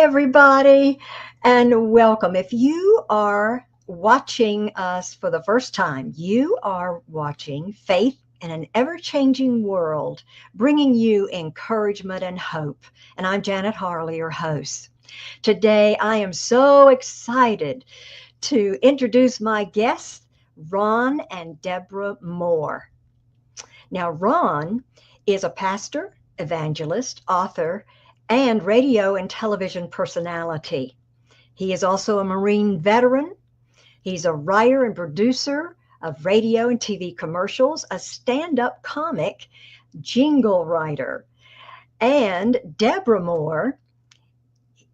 everybody, and welcome. If you are watching us for the first time, you are watching Faith in an Ever-Changing World, bringing you encouragement and hope. And I'm Janet Harley, your host. Today, I am so excited to introduce my guests, Ron and Debra Moore. Now, Ron is a pastor, evangelist, author, and radio and television personality. He is also a Marine veteran. He's a writer and producer of radio and TV commercials, a stand-up comic, jingle writer. And Debra Moore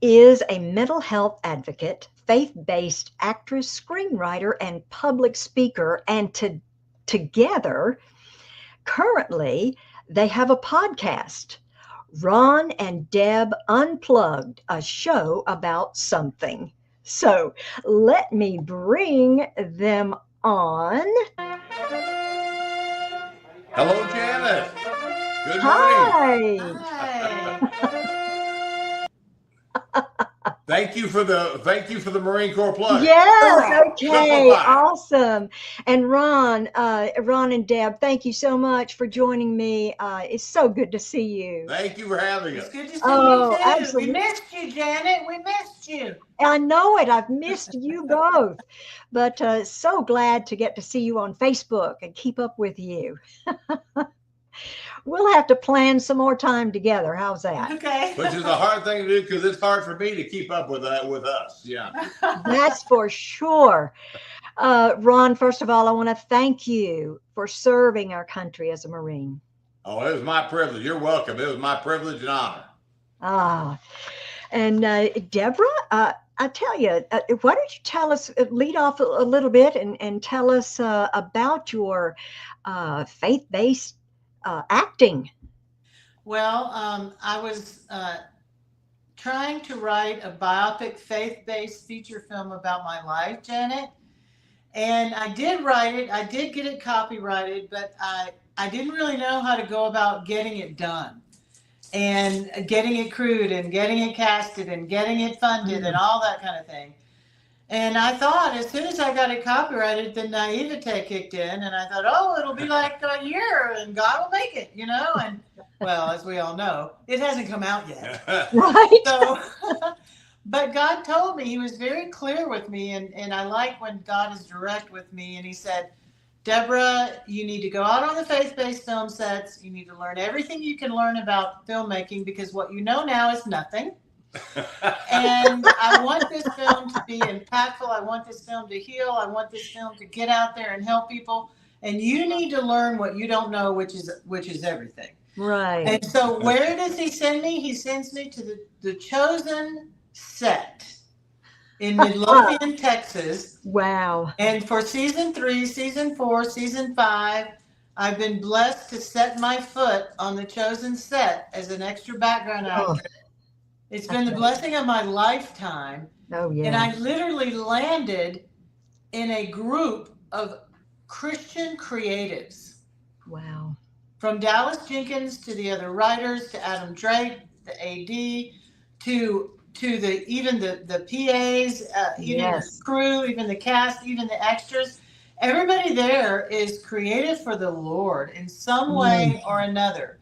is a mental health advocate, faith-based actress, screenwriter, and public speaker. And together, currently, they have a podcast, Ron and Deb Unplugged, a show about something. So let me bring them on. Hello, Janet. Good morning. Hi. Thank you for the Marine Corps plug. Yes, okay, awesome. And Ron and Deb, thank you so much for joining me. It's so good to see you. Thank you for having us. It's good to see you too. Absolutely. We missed you, Janet. We missed you. I know it. I've missed you both, but so glad to get to see you on Facebook and keep up with you. We'll have to plan some more time together. How's that? Okay. Which is a hard thing to do because it's hard for me to keep up with us. Yeah. That's for sure. Ron, first of all, I want to thank you for serving our country as a Marine. Oh, it was my privilege. You're welcome. It was my privilege and honor. And Debra, I tell you, why don't you tell us, lead off a little bit and tell us about your faith-based acting. Well, I was trying to write a biopic, faith-based feature film about my life, Janet. And I did write it. I did get it copyrighted, but I didn't really know how to go about getting it done and getting it crewed and getting it casted and getting it funded and all that kind of thing. And I thought as soon as I got it copyrighted, the naivete kicked in, and I thought, oh, it'll be like a year and God will make it, you know? And well, as we all know, it hasn't come out yet. Right. So, but God told me, he was very clear with me. And I like when God is direct with me. And he said, Debra, you need to go out on the faith-based film sets. You need to learn everything you can learn about filmmaking because what you know now is nothing. And I want this film to be impactful. I want this film to heal. I want this film to get out there and help people. And you need to learn what you don't know, which is everything. Right. And so where does he send me? He sends me to the Chosen set in Midlothian, Texas. Wow. And for season 3, season 4, season 5, I've been blessed to set my foot on the Chosen set as an extra background actor. It's been the blessing of my lifetime. Oh, yeah. And I literally landed in a group of Christian creatives. Wow. From Dallas Jenkins to the other writers, to Adam Drake, the AD, to even the PAs, even Yes. the crew, even the cast, even the extras. Everybody there is creative for the Lord in some way or another.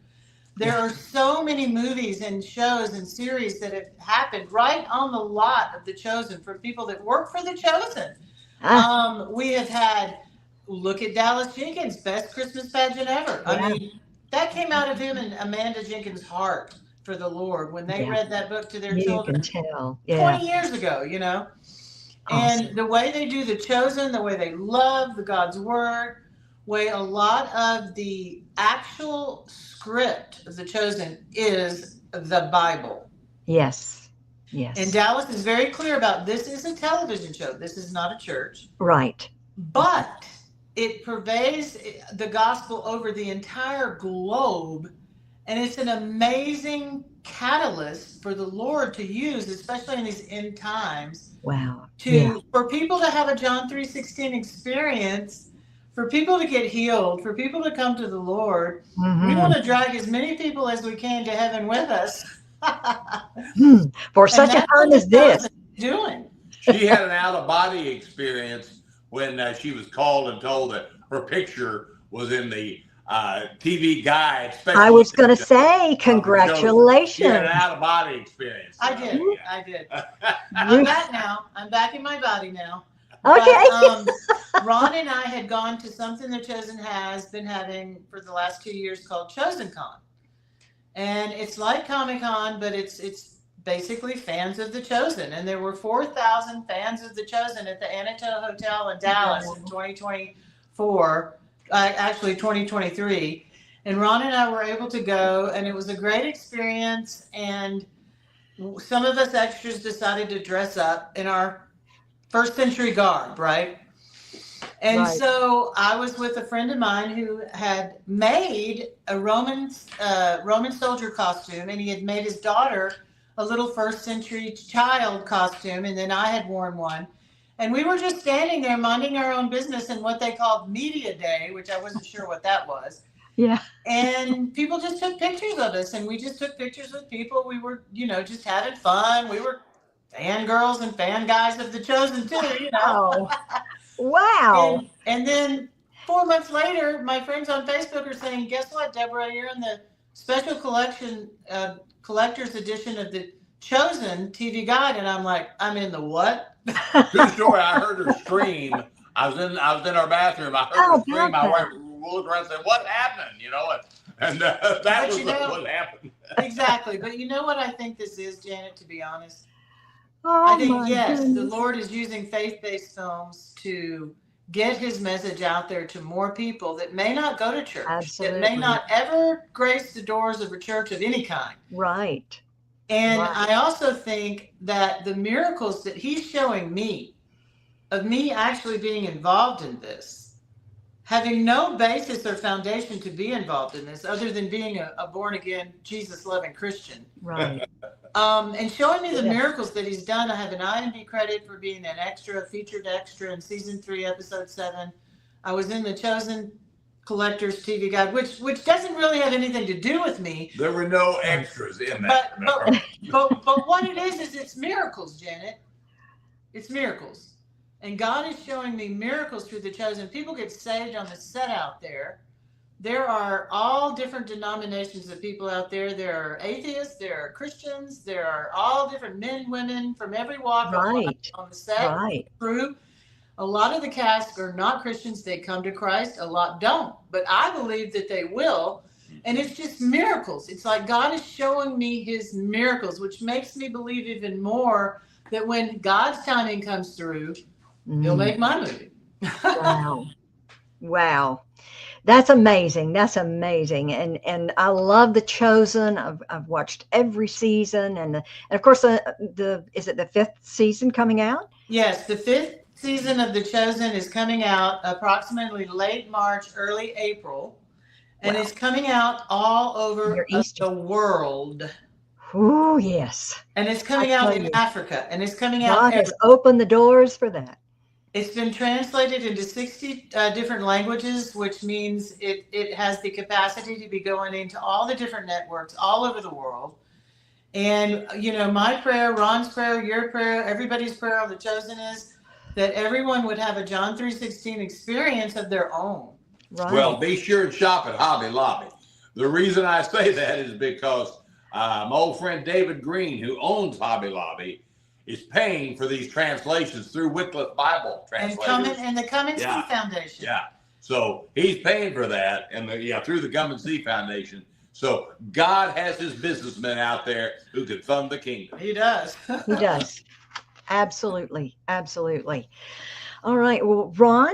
There are so many movies and shows and series that have happened right on the lot of The Chosen for people that work for The Chosen. We have had, look at Dallas Jenkins, best Christmas pageant ever. Yeah. I mean, that came out of him and Amanda Jenkins' heart for the Lord when they read that book to their children. You can tell. Yeah. 20 years ago, you know. Awesome. And the way they do The Chosen, the way they love the God's Word, way a lot of the actual script of The Chosen is the Bible. Yes. Yes. And Dallas is very clear about this is a television show. This is not a church. Right. But it pervades the gospel over the entire globe. And it's an amazing catalyst for the Lord to use, especially in these end times. Wow. For people to have a John 3:16 experience, for people to get healed, for people to come to the Lord. We want to drag as many people as we can to heaven with us. For such a time as this. Doing. She had an out-of-body experience when she was called and told that her picture was in the TV guide. I was going to say, congratulations. She had an out-of-body experience. I did. I'm back now. I'm back in my body now. Okay. But, Ron and I had gone to something The Chosen has been having for the last 2 years called Chosen Con. And it's like Comic-Con, but it's basically fans of The Chosen. And there were 4,000 fans of The Chosen at the Anito Hotel in Dallas in 2024, actually 2023. And Ron and I were able to go, and it was a great experience. And some of us extras decided to dress up in our first century garb, right? And so I was with a friend of mine who had made a Roman soldier costume, and he had made his daughter a little first century child costume, and then I had worn one. And we were just standing there minding our own business in what they called Media Day, which I wasn't sure what that was. Yeah. And people just took pictures of us, and we just took pictures with people. We were, just having fun. We were fangirls and fan guys of The Chosen too, Wow. And then 4 months later, my friends on Facebook are saying, guess what, Deborah, you're in the special collection, collector's edition of The Chosen TV guide. And I'm like, I'm in the what? True story. I heard her scream. I was in our bathroom. I heard her scream. I looked around and said, what's happening? And that was what happened. Exactly. But you know what I think this is, Janet, to be honest? I think, yes, the Lord is using faith-based films to get his message out there to more people that may not go to church, that may not ever grace the doors of a church of any kind. Right. And I also think that the miracles that he's showing me, of me actually being involved in this, having no basis or foundation to be involved in this other than being a born-again, Jesus-loving Christian. Right. And showing me the miracles that he's done. I have an IMDb credit for being a featured extra in season 3, episode 7. I was in The Chosen Collector's TV Guide, which doesn't really have anything to do with me. There were no extras in that. But what it is it's miracles, Janet. It's miracles. And God is showing me miracles through The Chosen. People get saved on the set out there. There are all different denominations of people out there. There are atheists, there are Christians, there are all different men, women from every walk of life on the set. Crew. A lot of the cast are not Christians. They come to Christ. A lot don't. But I believe that they will. And it's just miracles. It's like God is showing me his miracles, which makes me believe even more that when God's timing comes through, he'll make my movie. Wow. That's amazing. And I love The Chosen. I've watched every season, and of course is it the 5th season coming out? Yes, the 5th season of The Chosen is coming out approximately late March, early April, and it's coming out all over the world. Oh, yes. And it's coming out in Africa, and it's coming out. God has opened the doors for that. It's been translated into 60 different languages, which means it has the capacity to be going into all the different networks all over the world. And, my prayer, Ron's prayer, your prayer, everybody's prayer on The Chosen is that everyone would have a John 3:16 experience of their own. Right. Well, be sure and shop at Hobby Lobby. The reason I say that is because my old friend David Green, who owns Hobby Lobby, is paying for these translations through Wycliffe Bible translators. And the Come and See Foundation. Yeah. So he's paying for that through the Come and See Foundation. So God has his businessmen out there who can fund the kingdom. He does. He does. Absolutely. Absolutely. All right. Well, Ron,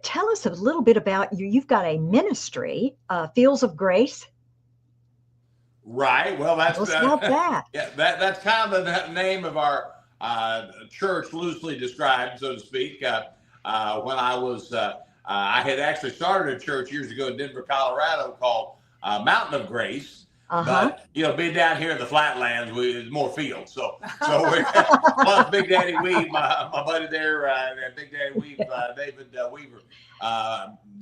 tell us a little bit about you. You've got a ministry, Fields of Grace. Right. Well, that's about that. Yeah, that's kind of the name of our church, loosely described, so to speak. When I was, I had actually started a church years ago in Denver, Colorado, called Mountain of Grace. But being down here in the flatlands, it's more fields. So we're plus Big Daddy Weave, my buddy there, Big Daddy Weave, David Weaver.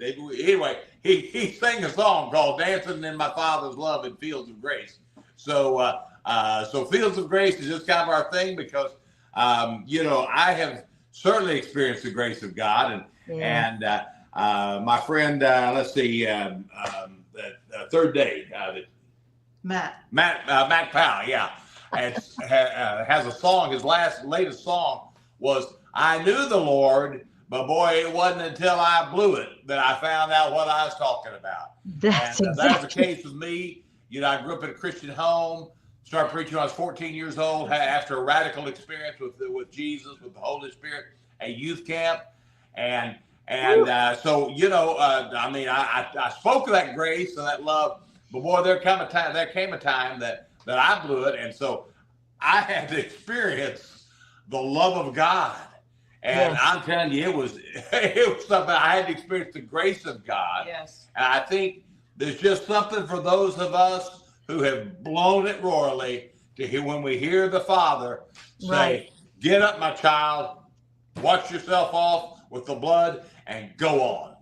Anyway, he sang a song called "Dancing in My Father's Love in Fields of Grace." So Fields of Grace is just kind of our thing because, I have certainly experienced the grace of God, and my friend, let's see, the third day, Matt Powell, yeah, has a song. His latest song was "I Knew the Lord, but boy, it wasn't until I blew it that I found out what I was talking about." That's and exactly. That was the case with me. I grew up in a Christian home. Started preaching when I was 14 years old after a radical experience with Jesus, with the Holy Spirit, at youth camp, I spoke of that grace and that love, but boy, there came a time that I blew it, and so I had to experience the love of God, and Yes. I'm telling you, it was something. I had to experience the grace of God. Yes. And I think there's just something for those of us who have blown it royally to hear when we hear the Father say, Right. "Get up, my child, wash yourself off with the blood, and go on."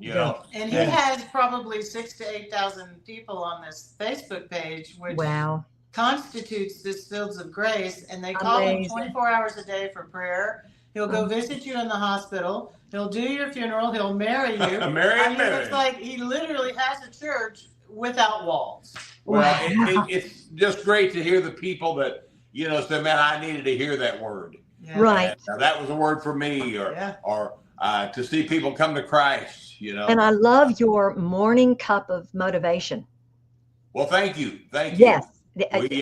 And he has probably 6,000 to 8,000 people on this Facebook page, which constitutes this Fields of Grace, and they call him 24 hours a day for prayer. He'll go visit you in the hospital. He'll do your funeral. He'll marry you. It's like he literally has a church without walls. Well, it's just great to hear the people that, say, "Man, I needed to hear that word." Yeah. Right. And that was a word for me, or to see people come to Christ, And I love your morning cup of motivation. Well, thank you. Yes.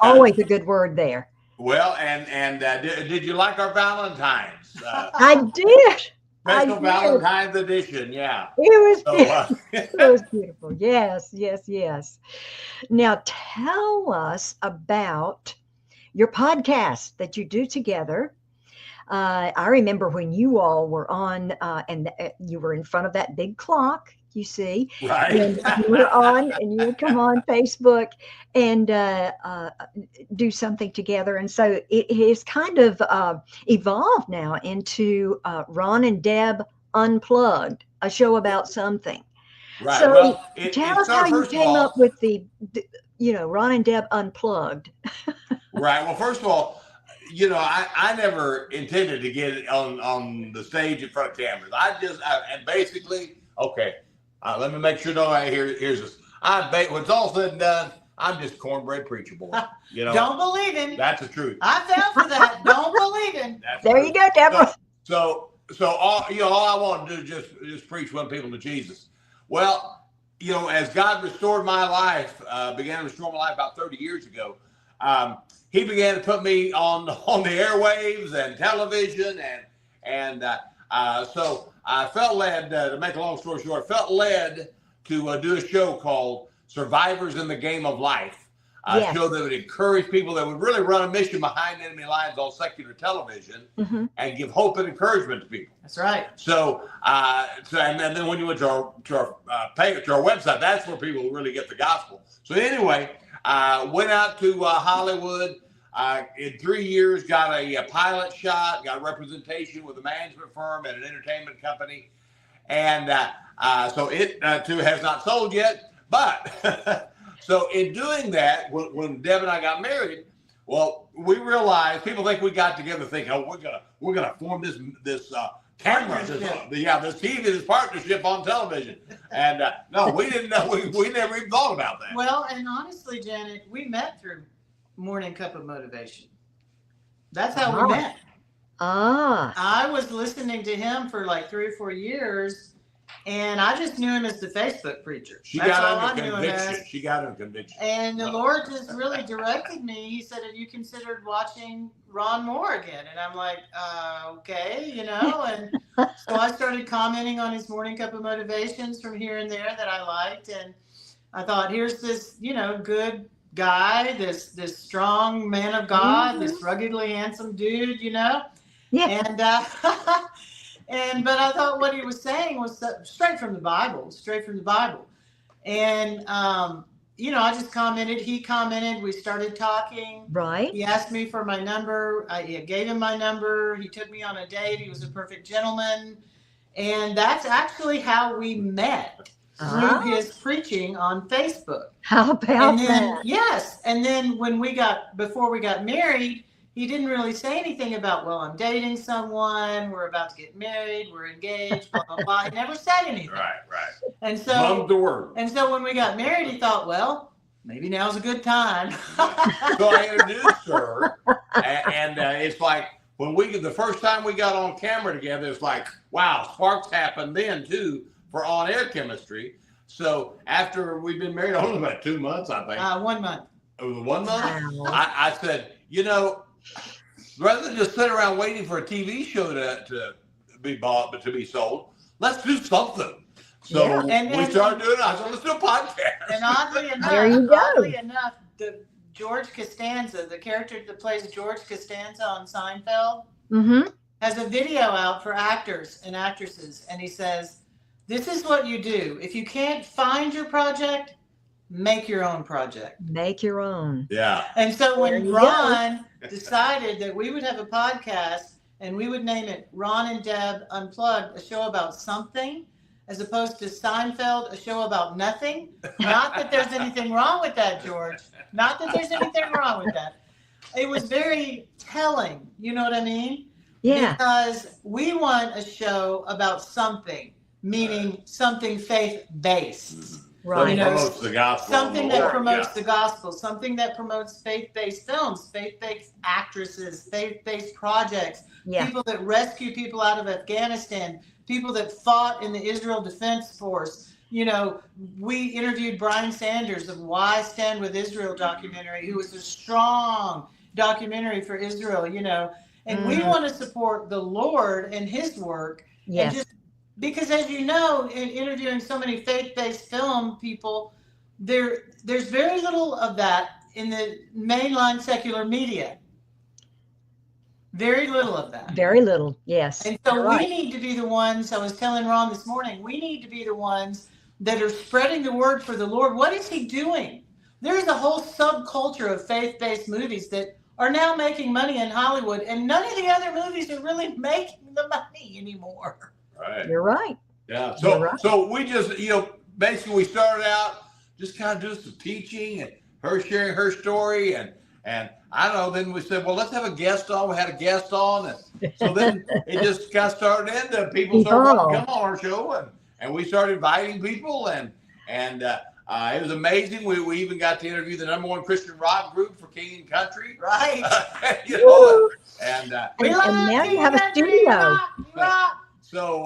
Always a good word there. Well, and did you like our Valentine's? I did. Special Valentine's edition, yeah. It was beautiful. It was beautiful. Yes. Now tell us about your podcast that you do together. I remember when you all were on, and you were in front of that big clock, you see, right? And you were on, and you would come on Facebook and do something together. And so it has kind of evolved now into Ron and Deb Unplugged, a show about something. Right. So well, tell us how you came up with the Ron and Deb Unplugged. Right. Well, first of all, I never intended to get on the stage in front of cameras. And basically, okay, let me make sure here's this. When it's all said and done, I'm just cornbread preacher boy. Don't believe him. That's the truth. I fell for that. Don't believe him. There you go, Deborah. So all I want to do is just preach one people to Jesus. Well, as God restored my life, began to restore my life about 30 years ago. He began to put me on the airwaves and television, and so I felt led, to make a long story short, to do a show called Survivors in the Game of Life, a show that would encourage people, that would really run a mission behind enemy lines on secular television, and give hope and encouragement to people. That's right. So and then when you went to our website, that's where people really get the gospel. So anyway, went out to Hollywood. In 3 years, got a pilot shot, got representation with a management firm and an entertainment company. And so it too has not sold yet. But so in doing that, when Deb and I got married, well, we realized, people think we got together thinking, "Oh, we're gonna form this camera, this partnership on television." And no, we didn't know. We never even thought about that. Well, and honestly, Janet, we met through Morning Cup of Motivation. That's how we met. I was listening to him for like 3 or 4 years, and I just knew him as the Facebook preacher. She got under conviction. And the Lord just really directed me. He said, "Have you considered watching Ron Moore again?" And I'm like, okay, And so I started commenting on his Morning Cup of Motivations from here and there that I liked, and I thought, here's this, good guy, this strong man of God, this ruggedly handsome dude, Yeah. And but I thought what he was saying was straight from the Bible. And I just commented. He commented. We started talking. Right. He asked me for my number. I gave him my number. He took me on a date. He was a perfect gentleman, and that's actually how we met. through his preaching on Facebook. How about that? Yes. And then before we got married, he didn't really say anything about, well, I'm dating someone, we're about to get married, we're engaged, blah, blah, blah. He never said anything. Right. And so, Mum's the word. And so when we got married, he thought, well, maybe now's a good time. So I introduced her, and it's like the first time we got on camera together, it's like, wow, sparks happened then too for on-air chemistry. So after we've been married only about 2 months, I think. 1 month. It was 1 month. Wow. I said, rather than just sit around waiting for a TV show to be bought, but to be sold, let's do something. So we started doing it. I said, let's do a podcast. And oddly enough, the George Costanza, the character that plays George Costanza on Seinfeld, has a video out for actors and actresses. And he says, this is what you do. If you can't find your project, make your own project. Make your own. Yeah. And so when Ron decided that we would have a podcast and we would name it Ron and Deb Unplugged, a show about something, as opposed to Seinfeld, a show about nothing. Not that there's anything wrong with that, George. Not that there's anything wrong with that. It was very telling. You know what I mean? Yeah. Because we want a show about something, meaning something faith-based. Right. That promotes the gospel. Something that promotes the gospel, something that promotes faith-based films, faith-based actresses, faith-based projects, people that rescue people out of Afghanistan, people that fought in the Israel Defense Force. We interviewed Brian Sanders of Why Stand With Israel documentary, who was a strong documentary for Israel, and we want to support the Lord and his work. Yes. And because as you know, in interviewing so many faith-based film people, there's very little of that in the mainline secular media. Very little of that. Very little, yes. And so we need to be the ones, I was telling Ron this morning, we need to be the ones that are spreading the word for the Lord. What is he doing? There's a whole subculture of faith-based movies that are now making money in Hollywood, and none of the other movies are really making the money anymore. Right. You're right. Yeah. So we just, basically we started out just kind of doing some teaching and her sharing her story and I don't know, then we said, well, let's have a guest on. We had a guest on. And so then it just got started into people started wanting to come on our show and we started inviting people and it was amazing. We even got to interview the #1 Christian rock group for King and Country. Right. And now you have a studio. So,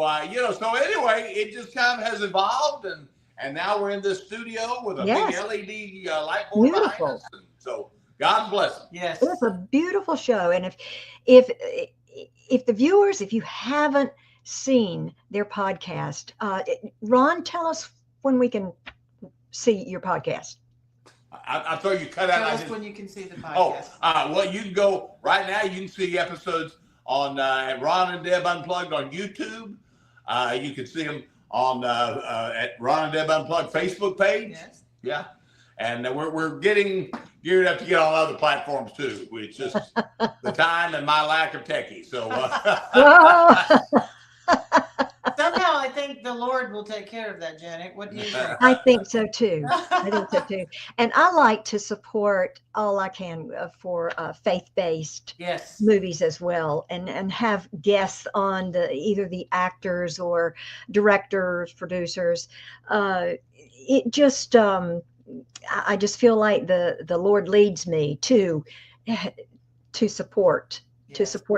so anyway, it just kind of has evolved and now we're in this studio with a big LED light board behind us. And so God bless them. Yes. It's a beautiful show. And if the viewers, if you haven't seen their podcast, Ron, tell us when we can see your podcast. I thought you cut out. Tell us when you can see the podcast. Well, you can go right now. You can see episodes on Ron and Deb Unplugged on YouTube. You can see them on at Ron and Deb Unplugged Facebook page. Yes. Yeah. And we're getting geared up to get on other platforms too. It's just the time and my lack of techie. So somehow I think the Lord will take care of that, Janet. What do you think? I think so too. And I like to support all I can for faith-based movies as well, and have guests on either the actors or directors, producers. It just I just feel like the Lord leads me to support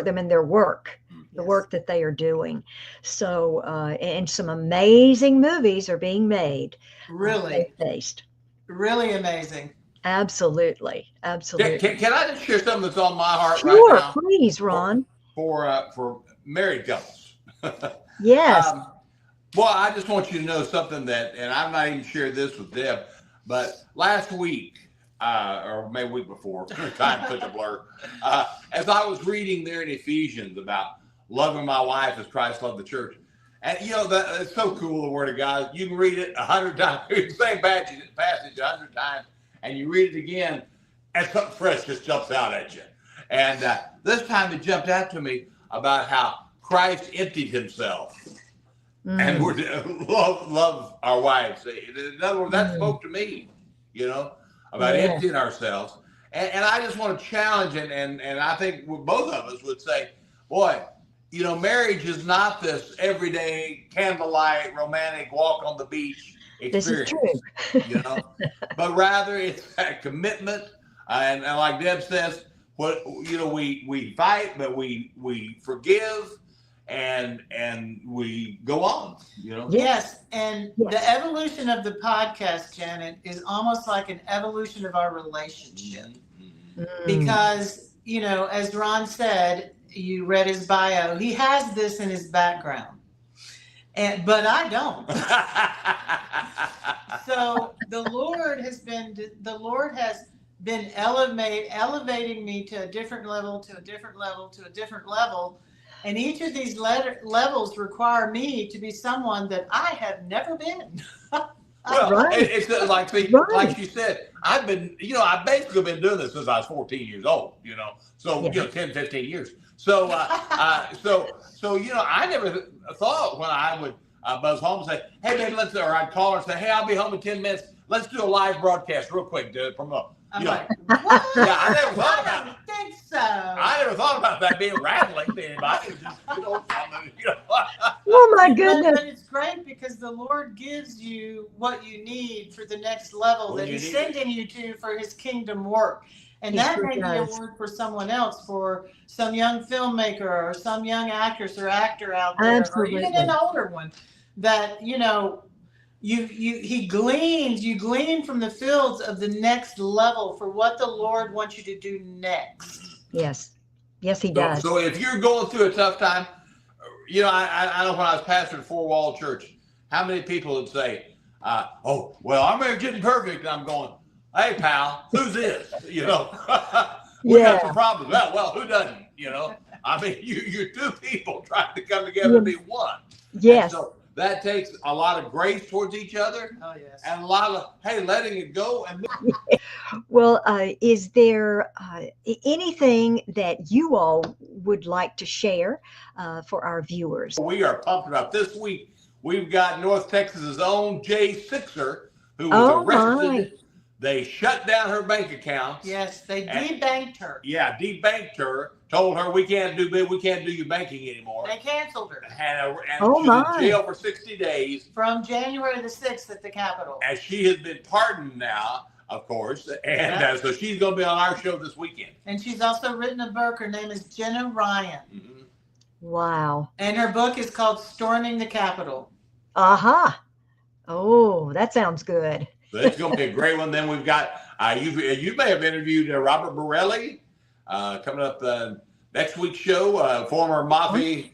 them in their work. The work that they are doing. So, and some amazing movies are being made. Really? Based. Really amazing. Absolutely. Can I just share something that's on my heart right now? Sure, please, Ron. For married couples. Yes. Well, I just want you to know something and I've not even shared this with Deb, but last week, or maybe a week before, time put the blur, as I was reading there in Ephesians about loving my wife as Christ loved the church. And it's so cool, the word of God. You can read it 100 times, the same passage 100 times, and you read it again, and something fresh just jumps out at you. And this time it jumped out to me about how Christ emptied himself. and we're love our wives. In other words, that spoke to me, about emptying ourselves. And I just want to challenge, and I think both of us would say, boy, marriage is not this everyday candlelight romantic walk on the beach experience. This is true. But rather it's a commitment, and like Deb says, we fight, but we forgive, and we go on. Yes, and the evolution of the podcast, Janet, is almost like an evolution of our relationship, because as Ron said, you read his bio, he has this in his background, but I don't. So the Lord has been elevating me to a different level, to a different level, to a different level. And each of these levels require me to be someone that I have never been. Well, it's like she said, I've basically been doing this since I was 14 years old, so 10, 15 years. So, I never thought when I would buzz home and say, hey, baby, or I'd call her and say, hey, I'll be home in 10 minutes. Let's do a live broadcast real quick to promote. I'm like, what? Yeah, I never thought about it. I don't think so. I never thought about that being rattling to anybody. Oh my goodness. But it's great because the Lord gives you what you need for the next level that He's sending you to for His kingdom work. And that may be a word for someone else, for some young filmmaker or some young actress or actor out there, or even an older one, that, you glean from the fields of the next level for what the Lord wants you to do next. Yes, He does. So if you're going through a tough time, I know when I was pastoring Four Wall Church, how many people would say, "Oh, well, our marriage isn't perfect," and I'm going, "Hey, pal, who's this?" We got some problems. Well, who doesn't? I mean, you're two people trying to come together to be one. Yes. And so that takes a lot of grace towards each other. Oh, yes. And a lot of, hey, letting it go. Well, is there anything that you all would like to share for our viewers? We are pumped about this week. We've got North Texas's own Jay Sixer, who was arrested. They shut down her bank account. Yes, they debanked her. Yeah, debanked her. Told her we can't do your banking anymore. They canceled her. And she's in jail for 60 days. From January the 6th at the Capitol. And she has been pardoned now, of course. And so she's going to be on our show this weekend. And she's also written a book. Her name is Jenna Ryan. Mm-hmm. Wow. And her book is called Storming the Capitol. Aha. Oh, that sounds good. So it's going to be a great one. Then we've got, you may have interviewed Robert Borelli coming up next week's show, former Gambino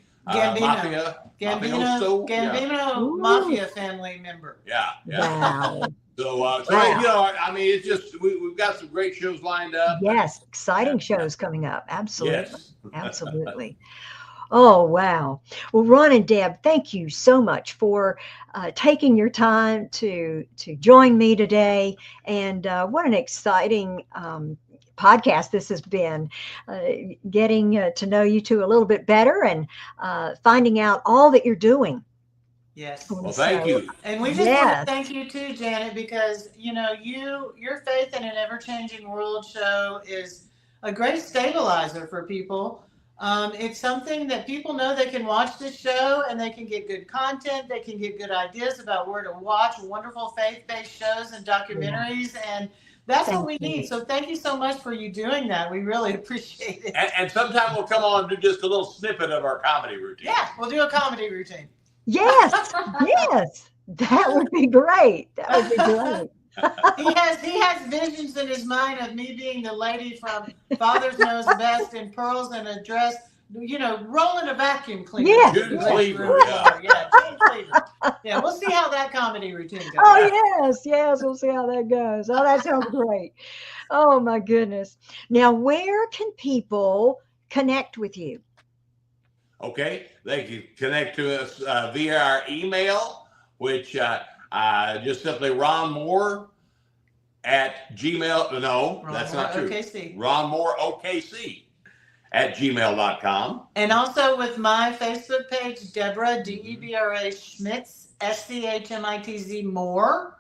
Mafia family member. Yeah. Wow. So I mean, it's just, we've got some great shows lined up. Yes, exciting shows coming up. Absolutely. Yes. Absolutely. Oh, wow. Well, Ron and Deb, thank you so much for taking your time to join me today. And what an exciting podcast this has been, getting to know you two a little bit better and finding out all that you're doing. Yes. Well, thank you. And we just want to thank you too, Janet, because, your Faith in an Ever-Changing World show is a great stabilizer for people. It's something that people know they can watch this show and they can get good content. They can get good ideas about where to watch wonderful faith-based shows and documentaries. And that's what we need. So thank you so much for you doing that. We really appreciate it. And sometime we'll come on and do just a little snippet of our comedy routine. Yeah, we'll do a comedy routine. Yes. Yes. That would be great. That would be great. He has visions in his mind of me being the lady from Father's Knows Best in pearls and a dress, rolling a vacuum cleaner. Yeah. June Cleaver. June Cleaver. Yeah, we'll see how that comedy routine goes. Oh, yes, we'll see how that goes. Oh, that sounds great. Oh, my goodness. Now, where can people connect with you? Okay, they can connect to us via our email, which just simply Ron Moore at Gmail. No, that's not true. OKC. Ron Moore OKC @gmail.com. And also with my Facebook page, Debra, Debra Schmitz, SCHMITZ Moore.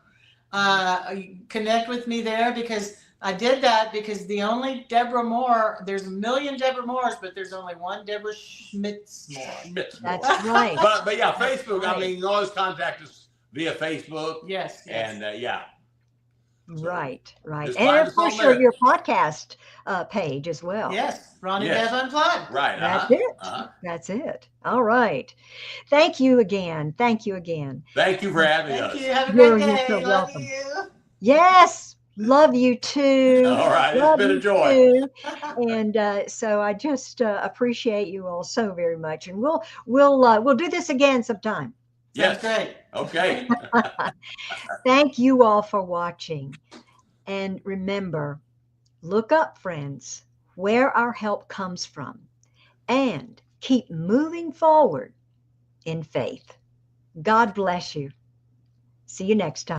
Connect with me there, because I did that because the only Debra Moore, there's a million Debra Moores, but there's only one Debra Schmitz Moore. That's right. But yeah, Facebook, right. I mean, you can always contact us via Facebook. Yes. And yeah. Right. Just And find of us on course, there. your podcast page as well. Yes. Ron Yes. Deb Unplugged. Right. That's it. That's it. All right. Thank you again. Thank you again. Thank you for having us. Thank you. Have a You're great day. so Love welcome. you. Yes. Love you too. All right. Love It's been a you joy. too. And so I just appreciate you all so very much. And we'll do this again sometime. Yes. Sounds great. Okay. Thank you all for watching. And remember, look up, friends, where our help comes from, and keep moving forward in faith. God bless you. See you next time.